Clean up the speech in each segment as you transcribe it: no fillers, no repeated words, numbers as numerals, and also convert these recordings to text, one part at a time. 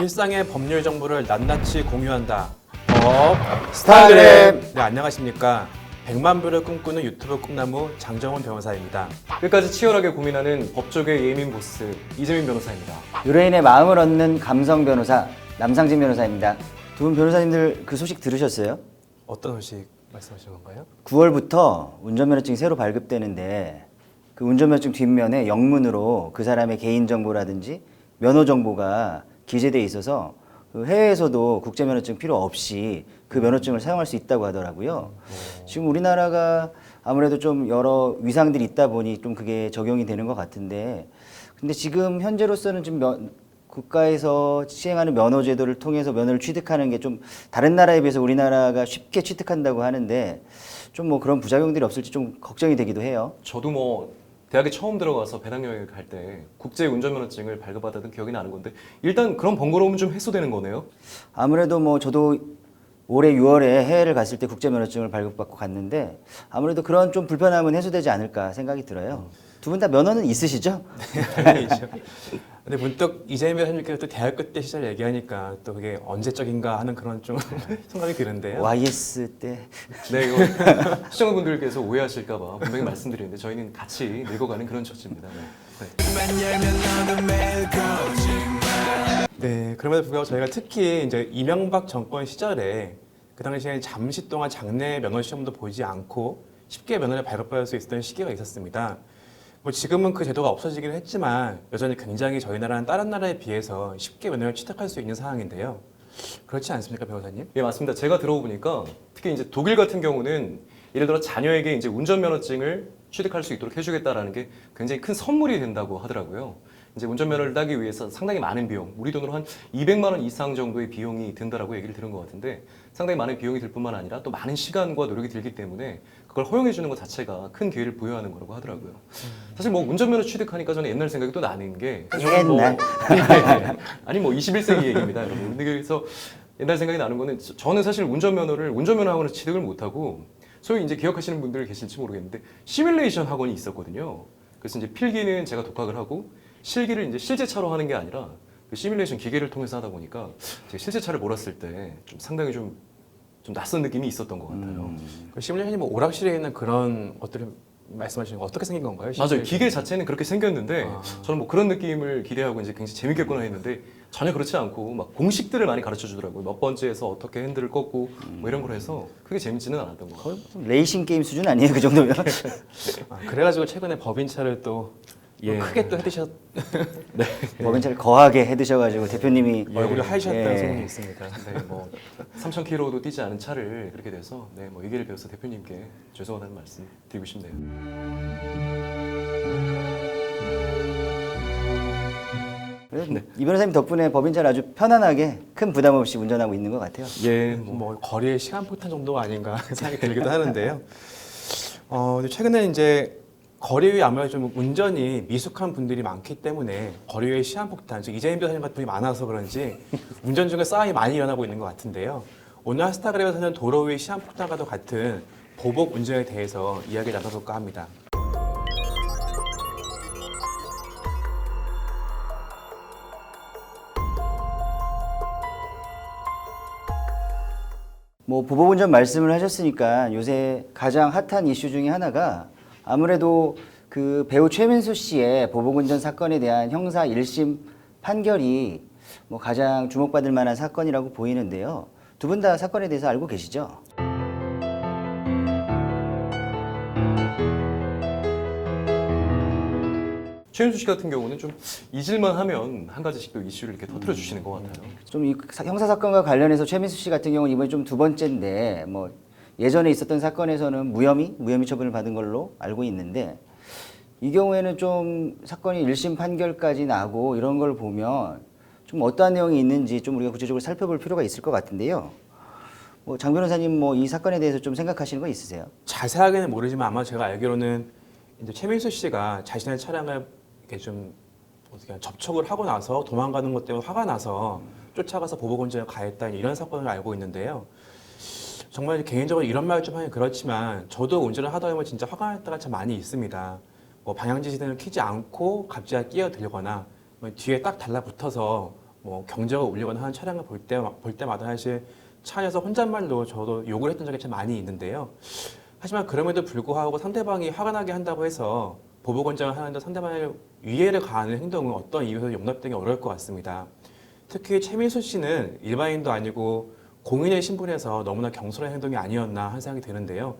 일상의 법률 정보를 낱낱이 공유한다. 법 스타그램. 네, 안녕하십니까. 100만 뷰를 꿈꾸는 유튜브 꿈나무 장정훈 변호사입니다. 끝까지 치열하게 고민하는 법조계 예민 보스 이재민 변호사입니다. 의뢰인의 마음을 얻는 감성 변호사 남상진 변호사입니다. 두 분 변호사님들 그 소식 들으셨어요? 어떤 소식 말씀하시는 건가요? 9월부터 운전면허증이 새로 발급되는데 그 운전면허증 뒷면에 영문으로 그 사람의 개인정보라든지 면허정보가 기재돼 있어서 그 해외에서도 국제면허증 필요 없이 그 면허증을 사용할 수 있다고 하더라고요. 지금 우리나라가 아무래도 좀 여러 위상들이 있다 보니 좀 그게 적용이 되는 것 같은데, 근데 지금 현재로서는 지금 국가에서 시행하는 면허 제도를 통해서 면허를 취득하는 게 좀 다른 나라에 비해서 우리나라가 쉽게 취득한다고 하는데 좀 뭐 그런 부작용들이 없을지 좀 걱정이 되기도 해요. 저도 뭐 대학에 처음 들어가서 배낭여행을 갈 때 국제 운전면허증을 발급받았던 기억이 나는 건데 일단 그런 번거로움은 좀 해소되는 거네요. 아무래도 뭐 저도 올해 6월에 해외를 갔을 때 국제면허증을 발급받고 갔는데 아무래도 그런 좀 불편함은 해소되지 않을까 생각이 들어요. 두 분 다 면허는 있으시죠? 당연히죠. 근데 문득 이재민 변호사님께서 또 대학교 때 시절 얘기하니까 또 그게 언제적인가 하는 그런 좀 생각이 드는데요. YS 때. 네, 이거 시청자분들께서 오해하실까 봐 분명히 말씀드리는데 저희는 같이 늙어가는 그런 처지입니다. 네, 그럼에도 불구하고 저희가 특히 이제 이명박 정권 시절에 그 당시에 잠시 동안 장내 면허 시험도 보지 않고 쉽게 면허를 발급받을 수 있었던 시기가 있었습니다. 뭐 지금은 그 제도가 없어지긴 했지만 여전히 굉장히 저희 나라는 다른 나라에 비해서 쉽게 면허를 취득할 수 있는 상황인데요. 그렇지 않습니까, 변호사님? 예, 맞습니다. 제가 들어보니까 특히 이제 독일 같은 경우는 예를 들어 자녀에게 이제 운전면허증을 취득할 수 있도록 해주겠다라는 게 굉장히 큰 선물이 된다고 하더라고요. 이제 운전면허를 따기 위해서 상당히 많은 비용, 우리 돈으로 한 200만 원 이상 정도의 비용이 든다라고 얘기를 들은 것 같은데 상당히 많은 비용이 들 뿐만 아니라 또 많은 시간과 노력이 들기 때문에 그걸 허용해 주는 것 자체가 큰 기회를 부여하는 거라고 하더라고요. 사실 뭐 운전면허 취득하니까 저는 옛날 생각이 또 나는 게 옛날? 아니 뭐 21세기 얘기입니다, 여러분. 근데 그래서 옛날 생각이 나는 거는 저는 사실 운전면허 학원을 취득을 못하고 소위 이제 기억하시는 분들 계실지 모르겠는데 시뮬레이션 학원이 있었거든요. 그래서 이제 필기는 제가 독학을 하고 실기를 이제 실제 차로 하는 게 아니라 그 시뮬레이션 기계를 통해서 하다 보니까 제가 실제 차를 몰았을 때 좀 상당히 좀 낯선 느낌이 있었던 것 같아요. 그 시뮬레이션이 뭐 오락실에 있는 그런 것들을 말씀하시는 거 어떻게 생긴 건가요? 맞아요. 기계 자체는 그렇게 생겼는데 아. 저는 뭐 그런 느낌을 기대하고 이제 굉장히 재밌겠구나 했는데 전혀 그렇지 않고 막 공식들을 많이 가르쳐 주더라고요. 몇 번째에서 어떻게 핸들을 꺾고 뭐 이런 걸 해서 그게 재밌지는 않았던 것 같아요. 레이싱 게임 수준 아니에요, 그 정도면? 그래가지고 최근에 법인차를 또 예. 크게 또 해드셨 법인차를 거하게 해드셔가지고 대표님이 얼굴이 하이셨다는 예. 소문이 있습니다. 네, 뭐 3,000km도 뛰지 않은 차를 그렇게 돼서 네, 뭐 얘기를 배워서 대표님께 죄송하다는 말씀 드리고 싶네요. 그래서 이 변호사님 덕분에 법인차를 아주 편안하게 큰 부담 없이 운전하고 있는 것 같아요. 예, 뭐 거리의 시간폭탄 정도가 아닌가 생각이 들기도 하는데요. 근데 최근에 이제 거리 위에 아무래도 좀 운전이 미숙한 분들이 많기 때문에 거리 위에 시한폭탄, 즉 이재민 변호사님 같은 분이 많아서 그런지 운전 중에 싸움이 많이 일어나고 있는 것 같은데요. 오늘 하스타그램에서는 도로 위 시한폭탄과도 같은 보복 운전에 대해서 이야기를 나눠볼까 합니다. 뭐 보복운전 말씀을 하셨으니까 요새 가장 핫한 이슈 중에 하나가 아무래도 그 배우 최민수 씨의 보복운전 사건에 대한 형사 1심 판결이 뭐 가장 주목받을 만한 사건이라고 보이는데요. 두 분 다 사건에 대해서 알고 계시죠? 최윤수 씨 같은 경우는 좀 잊을만 하면 한 가지씩 또 이슈를 이렇게 터뜨려 주시는 것 같아요. 좀 이 형사 사건과 관련해서 최민수 씨 같은 경우는 이번에 좀 두 번째인데 뭐 예전에 있었던 사건에서는 무혐의 처분을 받은 걸로 알고 있는데 이 경우에는 좀 사건이 1심 판결까지 나고 이런 걸 보면 좀 어떠한 내용이 있는지 좀 우리가 구체적으로 살펴볼 필요가 있을 것 같은데요. 뭐 장 변호사님 뭐 이 사건에 대해서 좀 생각하시는 거 있으세요? 자세하게는 모르지만 아마 제가 알기로는 이제 최민수 씨가 자신의 차량을 이렇게 좀 어떻게 접촉을 하고 나서 도망가는 것 때문에 화가 나서 쫓아가서 보복운전을 가했다 이런 사건을 알고 있는데요. 정말 개인적으로 이런 말 좀 하긴 그렇지만 저도 운전을 하다 보면 진짜 화가 날 때가 참 많이 있습니다. 뭐 방향지시등을 켜지 않고 갑자기 끼어들거나 뭐 뒤에 딱 달라붙어서 뭐 경제가 울리거나 하는 차량을 볼 때마다 사실 차 안에서 혼잣말로 저도 욕을 했던 적이 참 많이 있는데요. 하지만 그럼에도 불구하고 상대방이 화가 나게 한다고 해서 보복운전을 하는데 상대방의 위해를 가하는 행동은 어떤 이유에서 용납되기 어려울 것 같습니다. 특히 최민수 씨는 일반인도 아니고 공인의 신분에서 너무나 경솔한 행동이 아니었나 하는 생각이 드는데요.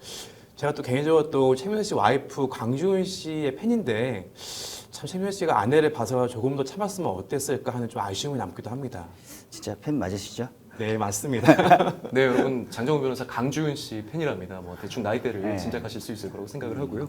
제가 또 개인적으로 또 최민수 씨 와이프 강주은 씨의 팬인데 참 최민수 씨가 아내를 봐서 조금 더 참았으면 어땠을까 하는 좀 아쉬움이 남기도 합니다. 진짜 팬 맞으시죠? 네, 맞습니다. 네, 여러분 장정훈 변호사 강주은 씨 팬이랍니다. 뭐 대충 나이대를 네. 짐작하실 수 있을 거라고 생각을 하고요.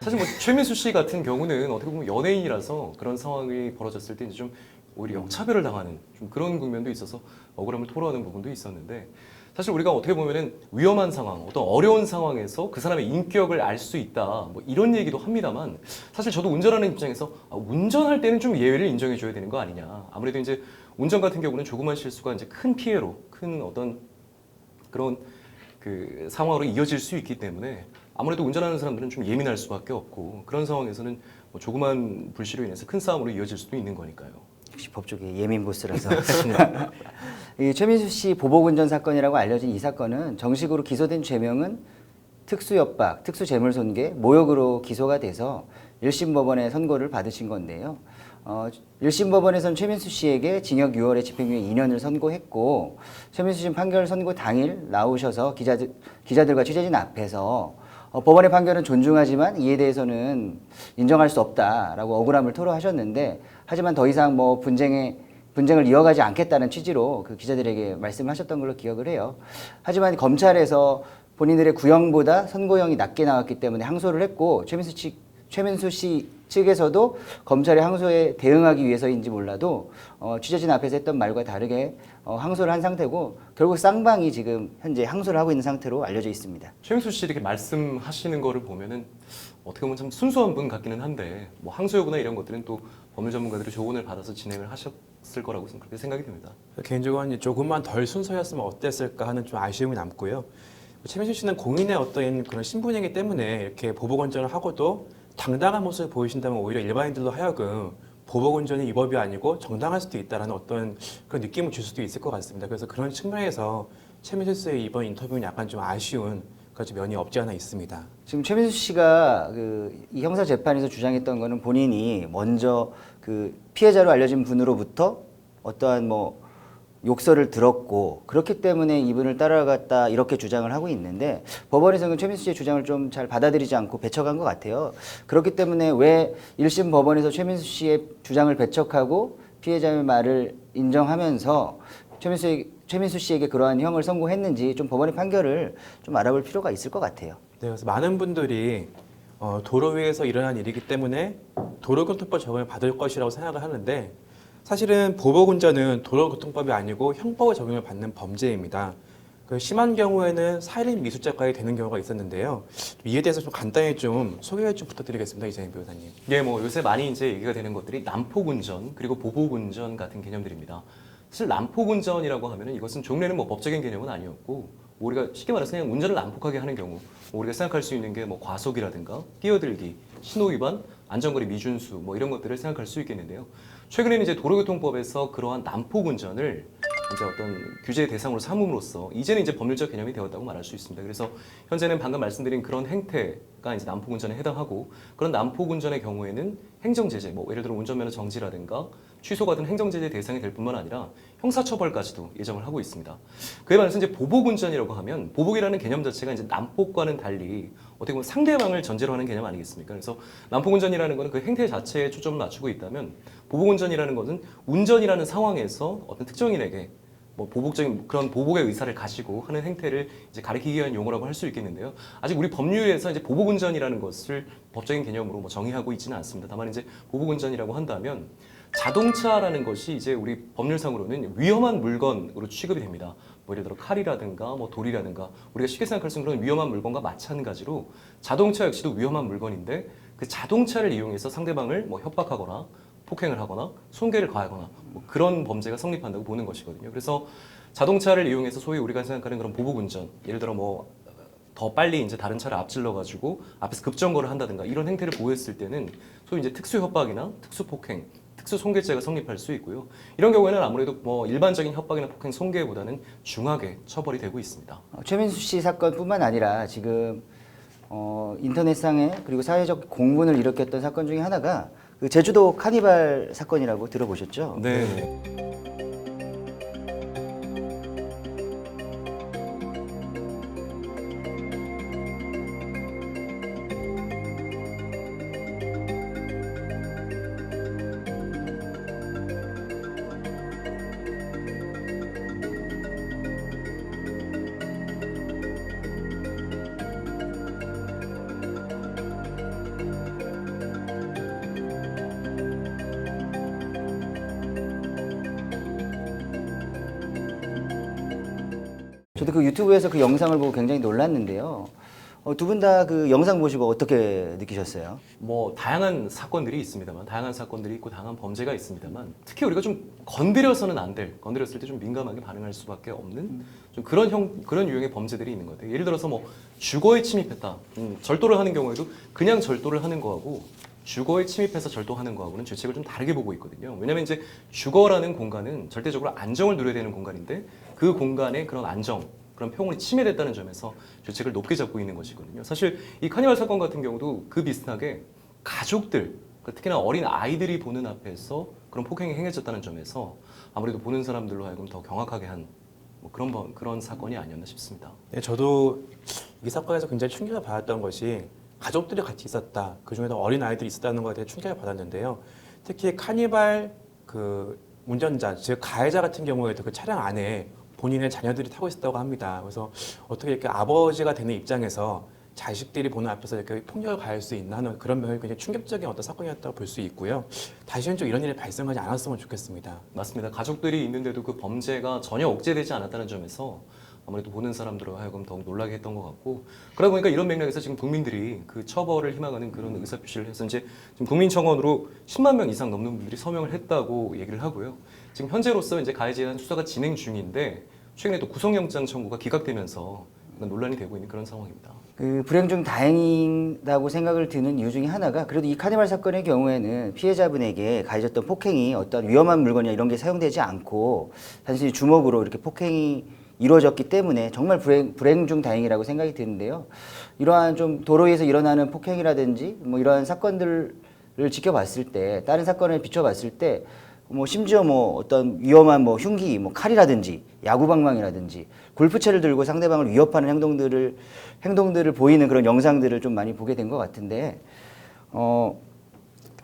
사실 뭐 최민수 씨 같은 경우는 어떻게 보면 연예인이라서 그런 상황이 벌어졌을 때 이제 좀 오히려 역차별을 당하는 좀 그런 국면도 있어서 억울함을 토로하는 부분도 있었는데 사실 우리가 어떻게 보면은 위험한 상황, 어떤 어려운 상황에서 그 사람의 인격을 알 수 있다 뭐 이런 얘기도 합니다만 사실 저도 운전하는 입장에서 운전할 때는 좀 예외를 인정해 줘야 되는 거 아니냐. 아무래도 이제 운전 같은 경우는 조그만 실수가 이제 큰 피해로 큰 어떤 그런 그 상황으로 이어질 수 있기 때문에 아무래도 운전하는 사람들은 좀 예민할 수밖에 없고 그런 상황에서는 뭐 조그만 불씨로 인해서 큰 싸움으로 이어질 수도 있는 거니까요. 역시 법조계 예민 보스라서. 이 최민수 씨 보복운전 사건이라고 알려진 이 사건은 정식으로 기소된 죄명은 특수협박, 특수재물손괴, 모욕으로 기소가 돼서 1심 법원에 선고를 받으신 건데요. 1심 법원에서는 최민수 씨에게 징역 6월에 집행유예 2년을 선고했고 최민수 씨는 판결 선고 당일 나오셔서 기자들과 취재진 앞에서 법원의 판결은 존중하지만 이에 대해서는 인정할 수 없다라고 억울함을 토로하셨는데 하지만 더 이상 뭐 분쟁을 이어가지 않겠다는 취지로 그 기자들에게 말씀하셨던 걸로 기억을 해요. 하지만 검찰에서 본인들의 구형보다 선고형이 낮게 나왔기 때문에 항소를 했고 최민수 씨 측에서도 검찰의 항소에 대응하기 위해서인지 몰라도 취재진 앞에서 했던 말과 다르게 항소를 한 상태고 결국 쌍방이 지금 현재 항소를 하고 있는 상태로 알려져 있습니다. 최민수 씨 이렇게 말씀하시는 거를 보면은 어떻게 보면 참 순수한 분 같기는 한데 뭐 항소 여부나 이런 것들은 또 법률 전문가들이 조언을 받아서 진행을 하셨을 거라고 그렇게 생각이 듭니다. 개인적으로는 조금만 덜 순서였으면 어땠을까 하는 좀 아쉬움이 남고요. 최민수 씨는 공인의 어떤 그런 신분이기 때문에 이렇게 보복운전을 하고도 당당한 모습을 보이신다면 오히려 일반인들로 하여금 보복운전이 위법이 아니고 정당할 수도 있다는 어떤 그런 느낌을 줄 수도 있을 것 같습니다. 그래서 그런 측면에서 최민수 씨의 이번 인터뷰는 약간 좀 아쉬운 그런 면이 없지 않아 있습니다. 지금 최민수 씨가 이 형사 재판에서 주장했던 거는 본인이 먼저 그 피해자로 알려진 분으로부터 어떠한 뭐 욕설을 들었고 그렇기 때문에 이분을 따라갔다 이렇게 주장을 하고 있는데 법원에서는 최민수 씨의 주장을 좀 잘 받아들이지 않고 배척한 것 같아요. 그렇기 때문에 왜 1심 법원에서 최민수 씨의 주장을 배척하고 피해자의 말을 인정하면서 최민수 씨에게 그러한 형을 선고했는지 좀 법원의 판결을 좀 알아볼 필요가 있을 것 같아요. 네, 그래서 많은 분들이 도로 위에서 일어난 일이기 때문에 도로교통법 적용을 받을 것이라고 생각을 하는데 사실은 보복운전은 도로교통법이 아니고 형법의 적용을 받는 범죄입니다. 심한 경우에는 살인 미수죄까지 되는 경우가 있었는데요. 이에 대해서 좀 간단히 좀 소개를 좀 부탁드리겠습니다, 이재민 변호사님. 예, 뭐 요새 많이 이제 얘기가 되는 것들이 난폭운전 그리고 보복운전 같은 개념들입니다. 사실 난폭운전이라고 하면은 이것은 종래는 뭐 법적인 개념은 아니었고 우리가 쉽게 말해서 그냥 운전을 난폭하게 하는 경우 우리가 생각할 수 있는 게 뭐 과속이라든가 끼어들기, 신호위반, 안전거리 미준수 뭐 이런 것들을 생각할 수 있겠는데요. 최근에는 이제 도로교통법에서 그러한 난폭운전을 이제 어떤 규제 대상으로 삼음으로써 이제는 이제 법률적 개념이 되었다고 말할 수 있습니다. 그래서 현재는 방금 말씀드린 그런 행태가 이제 난폭운전에 해당하고 그런 난폭운전의 경우에는 행정제재, 뭐 예를 들어 운전면허 정지라든가 취소 같은 행정제재 대상이 될 뿐만 아니라 형사처벌까지도 예정을 하고 있습니다. 그에 반해서 이제 보복운전이라고 하면 보복이라는 개념 자체가 이제 난폭과는 달리 어떻게 보면 상대방을 전제로 하는 개념 아니겠습니까? 그래서 난폭운전이라는 것은 그 행태 자체에 초점을 맞추고 있다면 보복운전이라는 것은 운전이라는 상황에서 어떤 특정인에게 뭐 보복적인 그런 보복의 의사를 가지고 하는 행태를 이제 가리키기 위한 용어라고 할 수 있겠는데요. 아직 우리 법률에서 이제 보복운전이라는 것을 법적인 개념으로 뭐 정의하고 있지는 않습니다. 다만 이제 보복운전이라고 한다면 자동차라는 것이 이제 우리 법률상으로는 위험한 물건으로 취급이 됩니다. 뭐 예를 들어 칼이라든가 뭐 돌이라든가 우리가 쉽게 생각할 수 있는 그런 위험한 물건과 마찬가지로 자동차 역시도 위험한 물건인데 그 자동차를 이용해서 상대방을 뭐 협박하거나 폭행을 하거나 손괴를 가하거나 뭐 그런 범죄가 성립한다고 보는 것이거든요. 그래서 자동차를 이용해서 소위 우리가 생각하는 그런 보복운전, 예를 들어 뭐 더 빨리 이제 다른 차를 앞질러 가지고 앞에서 급정거를 한다든가 이런 행태를 보였을 때는 소위 이제 특수협박이나 특수폭행, 특수 손괴죄가 성립할 수 있고요. 이런 경우에는 아무래도 뭐 일반적인 협박이나 폭행, 손괴보다는 중하게 처벌이 되고 있습니다. 최민수 씨 사건뿐만 아니라 지금 인터넷상에 그리고 사회적 공분을 일으켰던 사건 중에 하나가 그 제주도 카니발 사건이라고 들어보셨죠? 네. 저도 그 유튜브에서 그 영상을 보고 굉장히 놀랐는데요. 두 분 다 그 영상 보시고 어떻게 느끼셨어요? 뭐 다양한 사건들이 있습니다만, 다양한 사건들이 있고 다양한 범죄가 있습니다만, 특히 우리가 좀 건드려서는 안 될, 건드렸을 때 좀 민감하게 반응할 수밖에 없는 좀 그런 유형의 범죄들이 있는 것 같아요. 예를 들어서 뭐 주거에 침입했다, 절도를 하는 경우에도 그냥 절도를 하는 거하고 주거에 침입해서 절도하는 거하고는 죄책을 좀 다르게 보고 있거든요. 왜냐하면 이제 주거라는 공간은 절대적으로 안정을 누려야 되는 공간인데 그 공간의 그런 안정, 그런 평온이 침해됐다는 점에서 죄책을 높게 잡고 있는 것이거든요. 사실 이 카니발 사건 같은 경우도 그 비슷하게 가족들, 특히나 어린 아이들이 보는 앞에서 그런 폭행이 행해졌다는 점에서 아무래도 보는 사람들로 하여금 더 경악하게 한 뭐 그런 사건이 아니었나 싶습니다. 네, 저도 이 사건에서 굉장히 충격을 받았던 것이 가족들이 같이 있었다. 그 중에도 어린 아이들이 있었다는 것에 대해 충격을 받았는데요. 특히 카니발 그 운전자, 즉 가해자 같은 경우에도 그 차량 안에 본인의 자녀들이 타고 있었다고 합니다. 그래서 어떻게 이렇게 아버지가 되는 입장에서 자식들이 보는 앞에서 이렇게 폭력을 가할 수 있나 하는 그런 면이 굉장히 충격적인 어떤 사건이었다고 볼 수 있고요. 다시는 좀 이런 일이 발생하지 않았으면 좋겠습니다. 맞습니다. 가족들이 있는데도 그 범죄가 전혀 억제되지 않았다는 점에서 아무래도 보는 사람들로 하여금 더욱 놀라게 했던 것 같고, 그러다 보니까 이런 맥락에서 지금 국민들이 그 처벌을 희망하는 그런 의사표시를 해서 이제 지금 국민청원으로 10만 명 이상 넘는 분들이 서명을 했다고 얘기를 하고요. 지금 현재로서 이제 가해자에 대한 수사가 진행 중인데 최근에 또 구속영장 청구가 기각되면서 논란이 되고 있는 그런 상황입니다. 그 불행 중 다행이라고 생각을 드는 이유 중에 하나가 그래도 이 카니발 사건의 경우에는 피해자분에게 가해졌던 폭행이 어떤 위험한 물건이나 이런 게 사용되지 않고 단순히 주먹으로 이렇게 폭행이 이루어졌기 때문에 정말 불행 중 다행이라고 생각이 드는데요. 이러한 좀 도로에서 일어나는 폭행이라든지 뭐 이러한 사건들을 지켜봤을 때, 다른 사건을 비춰봤을 때 뭐 심지어 뭐 어떤 위험한 뭐 흉기, 뭐 칼이라든지 야구방망이라든지 골프채를 들고 상대방을 위협하는 행동들을 보이는 그런 영상들을 좀 많이 보게 된 것 같은데,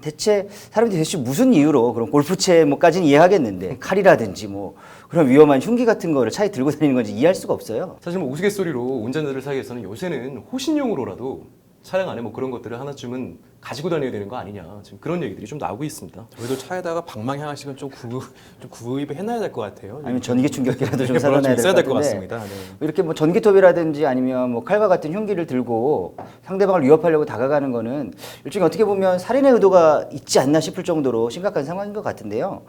대체 사람들이 대체 무슨 이유로 그런 골프채 뭐까지는 이해하겠는데 칼이라든지 뭐 그런 위험한 흉기 같은 거를 차에 들고 다니는 건지 이해할 수가 없어요. 사실 뭐 우스갯소리로 운전자들 사이에서는 요새는 호신용으로라도 차량 안에 뭐 그런 것들을 하나쯤은 가지고 다녀야 되는 거 아니냐, 지금 그런 얘기들이 좀 나오고 있습니다. 저희도 차에다가 방망이 하나씩은 좀 구입을 해놔야 될 것 같아요. 아니면 전기 충격기라도 좀 네, 사놔야 있어야 될 될 것 것 같은데, 같습니다. 네. 이렇게 뭐 전기톱이라든지 아니면 뭐 칼과 같은 흉기를 들고 상대방을 위협하려고 다가가는 거는 일종의 어떻게 보면 살인의 의도가 있지 않나 싶을 정도로 심각한 상황인 것 같은데요.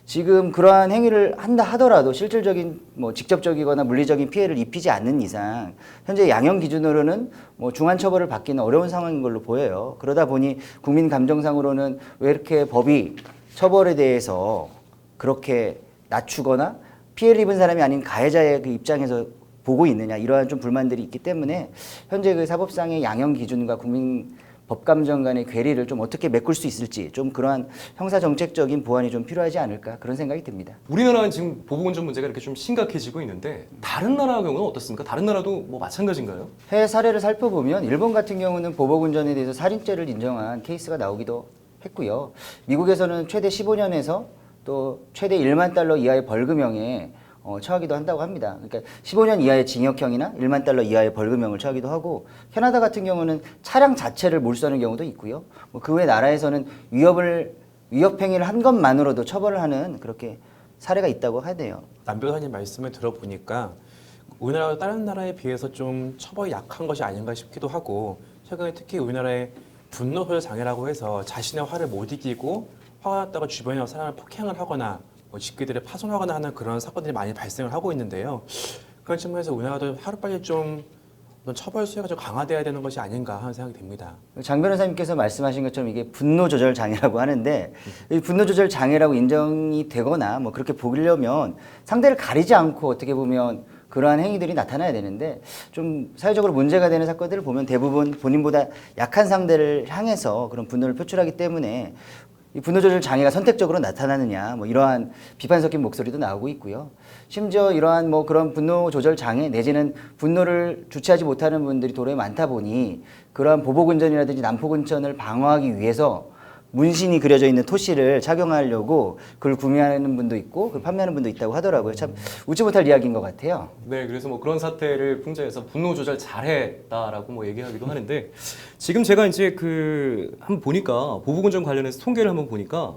지금 그러한 행위를 한다 하더라도 실질적인 뭐 직접적이거나 물리적인 피해를 입히지 않는 이상 현재 양형 기준으로는 뭐 중한 처벌을 받기는 어려운 상황인 걸로 보여요. 그러다 보니 국민 감정상으로는 왜 이렇게 법이 처벌에 대해서 그렇게 낮추거나 피해를 입은 사람이 아닌 가해자의 그 입장에서 보고 있느냐, 이러한 좀 불만들이 있기 때문에 현재 그 사법상의 양형 기준과 국민 법감정 간의 괴리를 좀 어떻게 메꿀 수 있을지 좀 그러한 형사정책적인 보완이 좀 필요하지 않을까, 그런 생각이 듭니다. 우리나라는 지금 보복운전 문제가 이렇게 좀 심각해지고 있는데 다른 나라 경우는 어떻습니까? 다른 나라도 뭐 마찬가지인가요? 해외 사례를 살펴보면 일본 같은 경우는 보복운전에 대해서 살인죄를 인정한 케이스가 나오기도 했고요. 미국에서는 최대 15년에서 또 최대 1만 달러 이하의 벌금형에 처하기도 한다고 합니다. 그러니까 15년 이하의 징역형이나 1만 달러 이하의 벌금형을 처하기도 하고, 캐나다 같은 경우는 차량 자체를 몰수하는 경우도 있고요. 뭐 그 외 나라에서는 위협행위를 한 것만으로도 처벌을 하는 그렇게 사례가 있다고 하네요. 남 변호사님 말씀을 들어보니까 우리나라가 다른 나라에 비해서 좀 처벌이 약한 것이 아닌가 싶기도 하고, 최근에 특히 우리나라의 분노 조절 장애라고 해서 자신의 화를 못 이기고 화가 났다가 주변에 사람을 폭행을 하거나 뭐 집기들을 파손하거나 하는 그런 사건들이 많이 발생을 하고 있는데요. 그런 측면에서 우리나라도 하루빨리 좀 어떤 처벌 수혜가 좀 강화돼야 되는 것이 아닌가 하는 생각이 듭니다. 장 변호사님께서 말씀하신 것처럼 이게 분노 조절 장애라고 하는데 이 분노 조절 장애라고 인정이 되거나 뭐 그렇게 보려면 상대를 가리지 않고 어떻게 보면 그러한 행위들이 나타나야 되는데 좀 사회적으로 문제가 되는 사건들을 보면 대부분 본인보다 약한 상대를 향해서 그런 분노를 표출하기 때문에 이 분노 조절 장애가 선택적으로 나타나느냐 뭐 이러한 비판 섞인 목소리도 나오고 있고요. 심지어 이러한 뭐 그런 분노 조절 장애 내지는 분노를 주체하지 못하는 분들이 도로에 많다 보니 그러한 보복운전이라든지 난폭운전을 방어하기 위해서 문신이 그려져 있는 토시를 착용하려고 그걸 구매하는 분도 있고 그걸 판매하는 분도 있다고 하더라고요. 참 웃지 못할 이야기인 것 같아요. 네, 그래서 뭐 그런 사태를 풍자해서 분노 조절 잘했다라고 뭐 얘기하기도 하는데 지금 제가 이제 그 한번 보니까 보복운전 관련해서 통계를 한번 보니까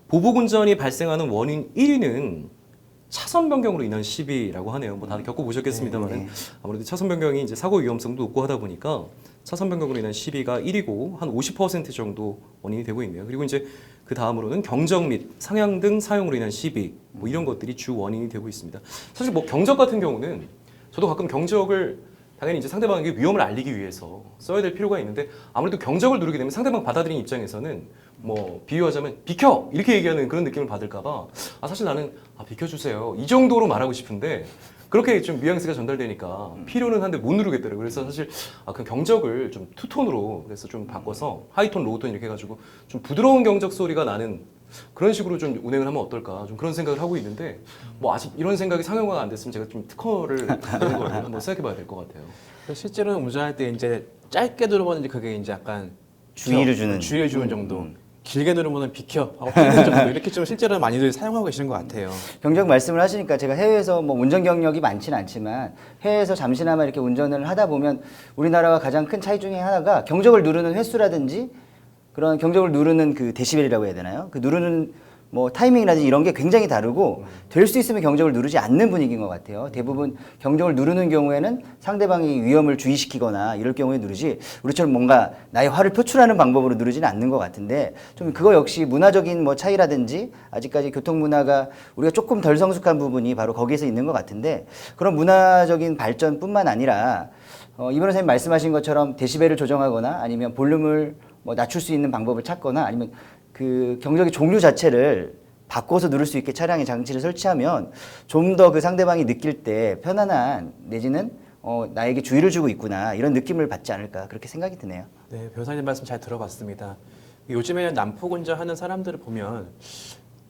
보복운전이 발생하는 원인 1위는 차선 변경으로 인한 시비라고 하네요. 뭐 다들 겪어보셨겠습니다만은 네. 아무래도 차선 변경이 이제 사고 위험성도 높고 하다 보니까 차선 변경으로 인한 시비가 1위고 한 50% 정도 원인이 되고 있네요. 그리고 이제 그 다음으로는 경적 및 상향 등 사용으로 인한 시비 뭐 이런 것들이 주 원인이 되고 있습니다. 사실 뭐 경적 같은 경우는 저도 가끔 경적을 당연히 이제 상대방에게 위험을 알리기 위해서 써야 될 필요가 있는데 아무래도 경적을 누르게 되면 상대방 받아들이는 입장에서는 뭐 비유하자면 비켜 이렇게 얘기하는 그런 느낌을 받을까봐 사실 나는 비켜주세요 이 정도로 말하고 싶은데 그렇게 좀 뉘앙스가 전달되니까 필요는 한데 못 누르겠더라고요. 그래서 사실 그 경적을 좀 투톤으로 그래서 좀 바꿔서 하이톤, 로우톤 이렇게 해가지고 좀 부드러운 경적 소리가 나는 그런 식으로 좀 운행을 하면 어떨까 좀 그런 생각을 하고 있는데 뭐 아직 이런 생각이 상용화가 안 됐으면 제가 좀 특허를 내는 걸 한번 생각해봐야 될 것 같아요. 실제로는 운전할 때 이제 짧게 누르면 이제 그게 이제 약간 주의를 주는 주의를 주는 정도. 길게 누르면 비켜 하고 피는 정도 이렇게 좀 실제로 많이들 사용하고 계시는 것 같아요. 경적 말씀을 하시니까 제가 해외에서 뭐 운전 경력이 많지는 않지만 해외에서 잠시나마 이렇게 운전을 하다 보면 우리나라와 가장 큰 차이 중에 하나가 경적을 누르는 횟수라든지 그런 경적을 누르는 그 데시벨이라고 해야 되나요? 그 누르는 뭐 타이밍이라든지 이런 게 굉장히 다르고 될 수 있으면 경적을 누르지 않는 분위기인 것 같아요. 대부분 경적을 누르는 경우에는 상대방이 위험을 주의시키거나 이럴 경우에 누르지 우리처럼 뭔가 나의 화를 표출하는 방법으로 누르지는 않는 것 같은데 좀 그거 역시 문화적인 뭐 차이라든지 아직까지 교통 문화가 우리가 조금 덜 성숙한 부분이 바로 거기에서 있는 것 같은데 그런 문화적인 발전뿐만 아니라 이 변호사님 말씀하신 것처럼 데시벨을 조정하거나 아니면 볼륨을 뭐 낮출 수 있는 방법을 찾거나 아니면 그 경적의 종류 자체를 바꿔서 누를 수 있게 차량에 장치를 설치하면 좀 더 그 상대방이 느낄 때 편안한 내지는 나에게 주의를 주고 있구나 이런 느낌을 받지 않을까 그렇게 생각이 드네요. 네, 변호사님 말씀 잘 들어봤습니다. 요즘에는 난폭운전하는 사람들을 보면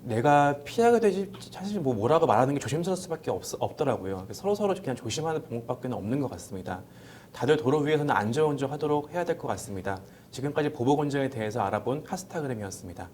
내가 피하게 되지 사실 뭐라고 말하는 게 조심스러울 수밖에 없더라고요. 서로 그냥 조심하는 방법밖에 없는 것 같습니다. 다들 도로 위에서는 안전운전 하도록 해야 될 것 같습니다. 지금까지 보복운전에 대해서 알아본 카스타그램이었습니다.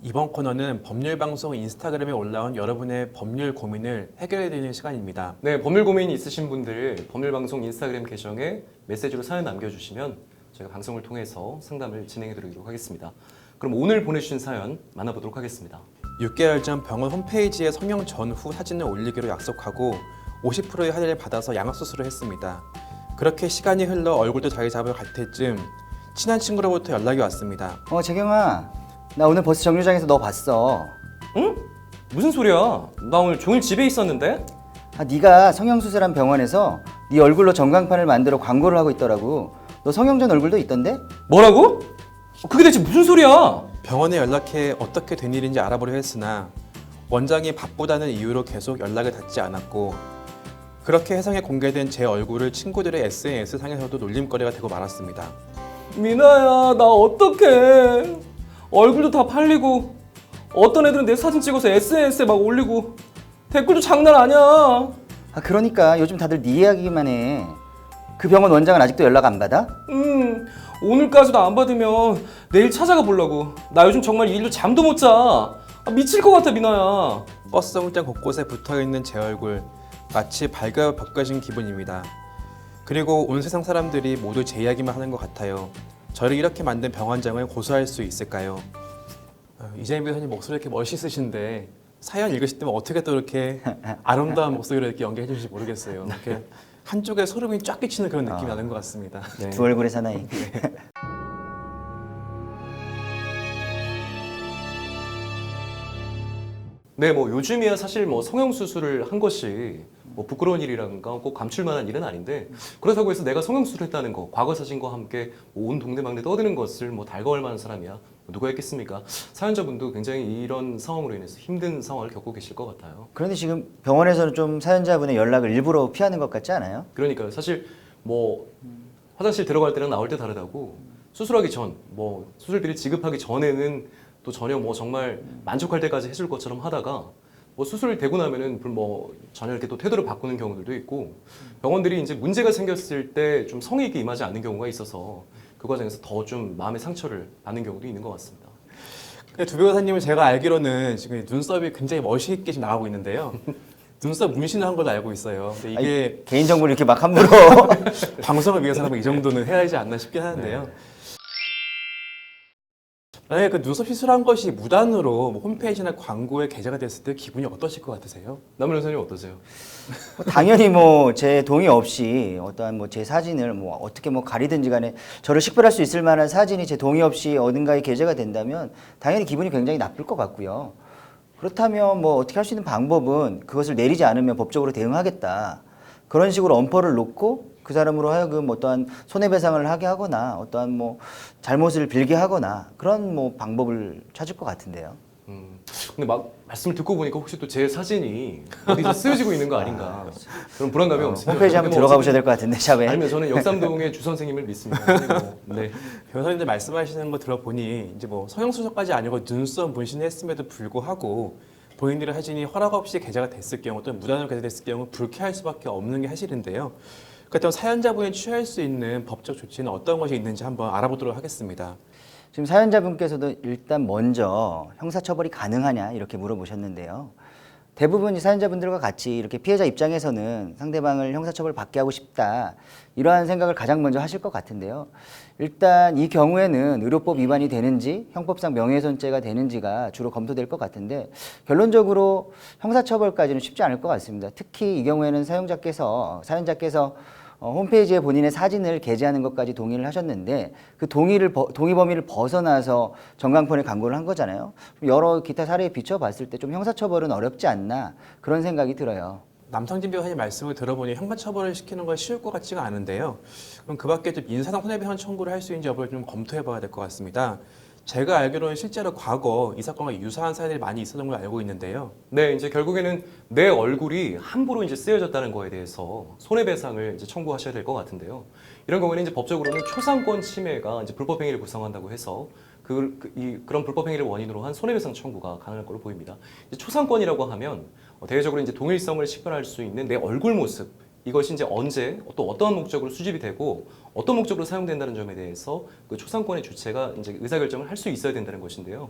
이번 코너는 법률방송 인스타그램에 올라온 여러분의 법률 고민을 해결해드리는 시간입니다. 네, 법률 고민이 있으신 분들 법률방송 인스타그램 계정에 메시지로 사연 남겨주시면 저희가 방송을 통해서 상담을 진행해드리도록 하겠습니다. 그럼 오늘 보내주신 사연 만나보도록 하겠습니다. 6개월 전 병원 홈페이지에 성형 전후 사진을 올리기로 약속하고 50%의 할인을 받아서 양악수술을 했습니다. 그렇게 시간이 흘러 얼굴도 자기 잡으러 갈 때쯤 친한 친구로부터 연락이 왔습니다. 재경아 나 오늘 버스 정류장에서 너 봤어. 응? 무슨 소리야? 나 오늘 종일 집에 있었는데? 네가 성형수술한 병원에서 네 얼굴로 전광판을 만들어 광고를 하고 있더라고. 너 성형전 얼굴도 있던데? 뭐라고? 그게 대체 무슨 소리야? 병원에 연락해 어떻게 된 일인지 알아보려 했으나 원장이 바쁘다는 이유로 계속 연락을 닿지 않았고 그렇게 해상에 공개된 제 얼굴을 친구들의 SNS상에서도 놀림거리가 되고 말았습니다. 미나야, 나 어떡해. 얼굴도 다 팔리고 어떤 애들은 내 사진 찍어서 SNS에 막 올리고 댓글도 장난 아니야. 그러니까 요즘 다들 네 이야기만 해. 그 병원 원장은 아직도 연락 안 받아? 오늘까지도 안 받으면 내일 찾아가 보려고. 나 요즘 정말 이 일로 잠도 못 자. 미칠 것 같아, 미나야. 버스 정류장 곳곳에 붙어있는 제 얼굴 마치 발가벗겨진 기분입니다. 그리고 온 세상 사람들이 모두 제 이야기만 하는 것 같아요. 저를 이렇게 만든 병원장을 고소할 수 있을까요? 이재민 변호사님 목소리 이렇게 멋있으신데 사연 읽으실 때면 어떻게 또 이렇게 아름다운 목소리로 이렇게 연기해 주실지 모르겠어요. 이렇게 한쪽에 소름이 쫙 끼치는 그런 느낌이 나는 것 같습니다. 네. 두 얼굴의 사나이. 네, 뭐 요즘이야 사실 뭐 성형 수술을 한 것이 뭐 부끄러운 일이라든가 꼭 감출만한 일은 아닌데 그렇다고 해서 내가 성형 수술을 했다는 거, 과거 사진과 함께 뭐온 동네방네 떠드는 것을 뭐 달가워할 만한 사람이야 누가 했겠습니까? 사연자분도 굉장히 이런 상황으로 인해서 힘든 상황을 겪고 계실 것 같아요. 그런데 지금 병원에서는 좀 사연자분의 연락을 일부러 피하는 것 같지 않아요? 그러니까요. 사실 뭐 화장실 들어갈 때랑 나올 때 다르다고 수술하기 전, 뭐 수술비를 지급하기 전에는 또 전혀 뭐 정말 만족할 때까지 해줄 것처럼 하다가 뭐 수술을 되고 나면은 뭐 전혀 이렇게 또 태도를 바꾸는 경우들도 있고 병원들이 이제 문제가 생겼을 때 좀 성의 있게 임하지 않는 경우가 있어서 그 과정에서 더 좀 마음의 상처를 받는 경우도 있는 것 같습니다. 근데 두 변호사님은 제가 알기로는 지금 눈썹이 굉장히 멋있게 지금 나가고 있는데요. 눈썹 문신을 한 걸로 알고 있어요. 근데 이게 아니, 개인정보를 이렇게 막 함부로. 방송을 위해서라면 이 정도는 해야 하지 않나 싶긴 하는데요. 만약에 그 눈썹 시술한 것이 무단으로 뭐 홈페이지나 광고에 게재가 됐을 때 기분이 어떠실 것 같으세요? 남 변호사님 어떠세요? 당연히 뭐 제 동의 없이 어떠한 뭐 제 사진을 뭐 어떻게 뭐 가리든지 간에 저를 식별할 수 있을 만한 사진이 제 동의 없이 어딘가에 게재가 된다면 당연히 기분이 굉장히 나쁠 것 같고요. 그렇다면 뭐 어떻게 할 수 있는 방법은 그것을 내리지 않으면 법적으로 대응하겠다. 그런 식으로 엄포를 놓고 그 사람으로 하여금 어떠한 손해배상을 하게 하거나 어떠한 뭐 잘못을 빌게 하거나 그런 뭐 방법을 찾을 것 같은데요. 근데 막 말씀을 듣고 보니까 혹시 또 제 사진이 어디서 쓰여지고 있는 거 아닌가 그런 불안감이 없습니다. 홈페이지 한번 들어가 보셔야 될 것 같은데 샵에. 아니면 저는 역삼동의 주 선생님을 믿습니다. 네. 변호사님들 말씀하시는 거 들어보니 이제 뭐 성형수술까지 아니고 눈썹 문신을 했음에도 불구하고 본인들의 사진이 허락 없이 게재가 됐을 경우 또는 무단으로 게재됐을 경우 불쾌할 수밖에 없는 게 사실인데요. 그렇다면 사연자분이 취할 수 있는 법적 조치는 어떤 것이 있는지 한번 알아보도록 하겠습니다. 지금 사연자분께서도 일단 먼저 형사처벌이 가능하냐 이렇게 물어보셨는데요. 대부분 이 사연자분들과 같이 이렇게 피해자 입장에서는 상대방을 형사처벌 받게 하고 싶다 이러한 생각을 가장 먼저 하실 것 같은데요. 일단 이 경우에는 의료법 위반이 되는지 형법상 명예훼손죄가 되는지가 주로 검토될 것 같은데 결론적으로 형사처벌까지는 쉽지 않을 것 같습니다. 특히 이 경우에는 사연자께서 홈페이지에 본인의 사진을 게재하는 것까지 동의를 하셨는데 그 동의 범위를 벗어나서 전광판에 광고를 한 거잖아요. 여러 기타 사례에 비춰봤을 때 좀 형사처벌은 어렵지 않나 그런 생각이 들어요. 남성진 변호사님 말씀을 들어보니 형사처벌을 시키는 건 쉬울 것 같지가 않은데요. 그럼 그 밖에 좀 인사상 손해배상 청구를 할 수 있는지 여부를 좀 검토해 봐야 될 것 같습니다. 제가 알기로는 실제로 과거 이 사건과 유사한 사례들이 많이 있었던 걸로 알고 있는데요. 네, 이제 결국에는 내 얼굴이 함부로 이제 쓰여졌다는 거에 대해서 손해배상을 이제 청구하셔야 될 것 같은데요. 이런 경우에는 이제 법적으로는 초상권 침해가 이제 불법 행위를 구성한다고 해서 그런 불법 행위를 원인으로 한 손해배상 청구가 가능할 걸로 보입니다. 이제 초상권이라고 하면 대외적으로 이제 동일성을 식별할 수 있는 내 얼굴 모습 이것이 이제 언제 또 어떠한 목적으로 수집이 되고 어떤 목적으로 사용된다는 점에 대해서 그 초상권의 주체가 이제 의사결정을 할 수 있어야 된다는 것인데요.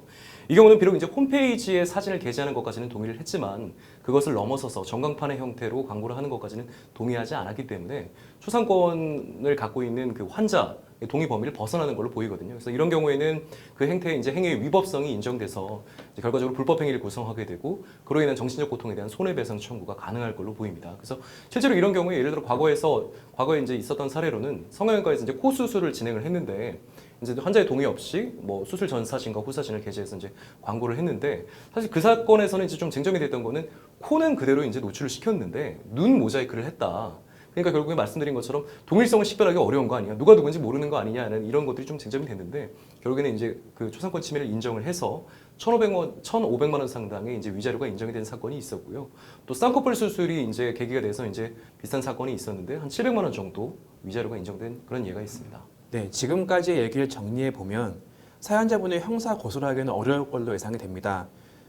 이 경우는 비록 이제 홈페이지에 사진을 게재하는 것까지는 동의를 했지만 그것을 넘어서서 전광판의 형태로 광고를 하는 것까지는 동의하지 않았기 때문에 초상권을 갖고 있는 그 환자 동의 범위를 벗어나는 걸로 보이거든요. 그래서 이런 경우에는 그 행위의 위법성이 인정돼서 이제 결과적으로 불법 행위를 구성하게 되고 그로 인한 정신적 고통에 대한 손해배상 청구가 가능할 걸로 보입니다. 그래서 실제로 이런 경우에 예를 들어 과거에 이제 있었던 사례로는 성형외과에서 이제 코 수술을 진행을 했는데 이제 환자의 동의 없이 뭐 수술 전 사진과 후 사진을 게재해서 이제 광고를 했는데 사실 그 사건에서는 이제 좀 쟁점이 됐던 거는 코는 그대로 이제 노출을 시켰는데 눈 모자이크를 했다. 그러니까 결국에 말씀드린 것처럼 동일성을 식별하기 어려운 거 아니냐, 누가 누군지 모르는 거 아니냐는 이런 것들이 좀 쟁점이 됐는데 결국에는 이제 그 초상권 침해를 인정을 해서 1,500만 원 상당의 이제 위자료가 인정이 된 사건이 있었고요. 또 쌍꺼풀 수술이 이제 계기가 돼서 이제 비슷한 사건이 있었는데 한 700만 원 정도 위자료가 인정된 그런 예가 있습니다. 네, 지금까지의 얘기를 정리해 보면 사연자분의 형사 고소를 하기는 어려울 걸로 예상이 됩니다.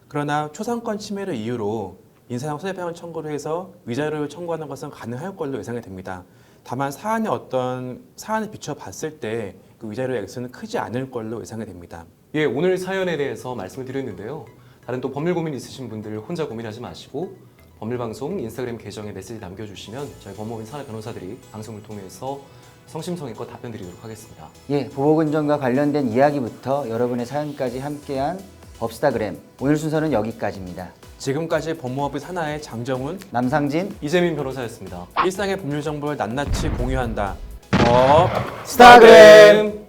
그러나 초상권 침해를 이유로 인사상 손해배상 청구를 해서 위자료를 청구하는 것은 가능할 걸로 예상이 됩니다. 다만 사안을 비춰봤을 때 그 위자료의 액수는 크지 않을 걸로 예상이 됩니다. 예, 오늘 사연에 대해서 말씀을 드렸는데요. 다른 또 법률 고민 있으신 분들 혼자 고민하지 마시고 법률방송 인스타그램 계정에 메시지 남겨주시면 저희 법무법인 산하 변호사들이 방송을 통해서 성심성의껏 답변 드리도록 하겠습니다. 예, 보호군정과 관련된 이야기부터 여러분의 사연까지 함께한 법스타그램 오늘 순서는 여기까지입니다. 지금까지 법무법인 산하의 장정훈, 남상진, 이재민 변호사였습니다. 일상의 법률 정보를 낱낱이 공유한다. 법스타그램.